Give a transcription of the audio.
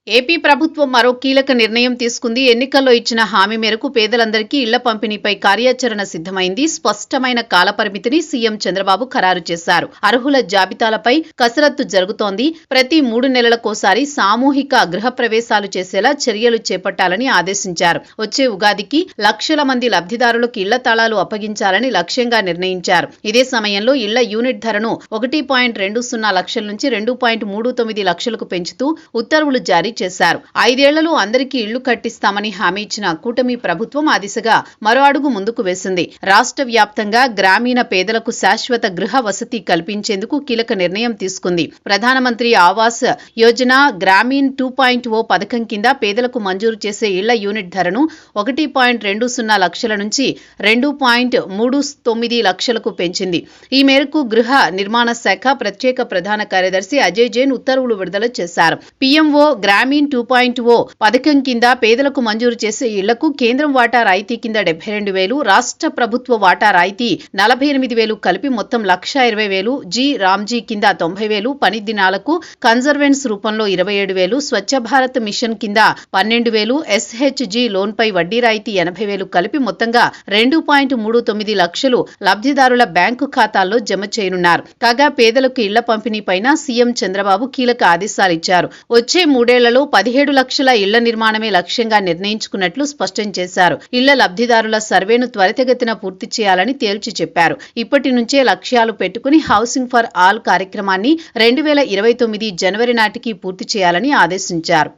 AP ప్రభుత్వం మరో కీలక నిర్ణయం తీసుకుంది. ఎన్నికల్లో ఇచ్చిన హామీ మేరకు పేదలందరికీ ఇళ్ల పంపిణీపై కార్యాచరణ సిద్ధమైంది. స్పష్టమైన కాలపరిమితిని సీఎం చంద్రబాబు ఖరారు చేశారు. అర్హుల జాబితాలపై కసరత్తు జరుగుతోంది. ప్రతి 3 నెలలకోసారి సామూహిక గృహప్రవేశాలు చేసేలా చర్యలు చేపట్టాలని ఆదేశించారు. వచ్చే ఉగాదికి లక్షల మంది లబ్ధిదారులకు ఇళ్ల తాళాలు అప్పగించాలని లక్ష్యంగా నిర్ణయించారు. ఇదే సమయంలో ఇళ్ల యూనిట్ ధరను 1.20 లక్షల నుంచి 2.39 లక్షలకు పెంచుతూ ఉత్తర్వులు జారీ చేశారు. 5 ఏళ్లలో అందరికీ ఇళ్లు కట్టిస్తామని హామీ ఇచ్చిన కూటమి ప్రభుత్వం ఆ దిశగా మరో అడుగు ముందుకు వేసింది. రాష్ట్ర వ్యాప్తంగా గ్రామీణ పేదలకు శాశ్వత గృహ వసతి కల్పించేందుకు కీలక నిర్ణయం తీసుకుంది. ప్రధానమంత్రి ఆవాస్ యోజన గ్రామీణ్ 2.0 పథకం కింద పేదలకు మంజూరు చేసే ఇళ్ల యూనిట్ ధరను 1.20 లక్షల నుంచి 2.39 లక్షలకు పెంచింది. ఈ మేరకు గృహ నిర్మాణ శాఖ ప్రత్యేక ప్రధాన కార్యదర్శి అజయ్ జైన్ ఉత్తర్వులు విడుదల చేశారు. పీఎంఓ గ్రామీణ్ 2.0 పథకం కింద పేదలకు మంజూరు చేసే ఇళ్లకు కేంద్రం వాటా రాయితీ కింద 72,000, రాష్ట్ర ప్రభుత్వ వాటా రాయితీ 48,000 కలిపి మొత్తం 1,20,000, జీ రామ్జీ కింద 90,000, పని దినాలకు కన్జర్వెన్స్ రూపంలో 27,000, స్వచ్ఛ భారత్ మిషన్ కింద 12,000, ఎస్హెచ్జీ లోన్పై వడ్డీ రాయితీ 80,000 కలిపి మొత్తంగా 2.39 లక్షలు లబ్ధిదారుల బ్యాంకు ఖాతాల్లో జమ చేయనున్నారు. కాగా పేదలకు ఇళ్ల పంపిణీపైన సీఎం చంద్రబాబు కీలక ఆదేశాలిచ్చారు. వచ్చే 3 ఏళ్లలో 17 లక్షల ఇళ్ల నిర్మాణమే లక్ష్యంగా నిర్ణయించుకున్నట్లు స్పష్టం చేశారు. ఇళ్ల లబ్ధిదారుల సర్వేను త్వరితగతిన పూర్తి చేయాలని తేల్చి చెప్పారు. ఇప్పటి నుంచే లక్ష్యాలు పెట్టుకుని హౌసింగ్ ఫర్ ఆల్ కార్యక్రమాన్ని 2029 జనవరి నాటికి పూర్తి చేయాలని ఆదేశించారు.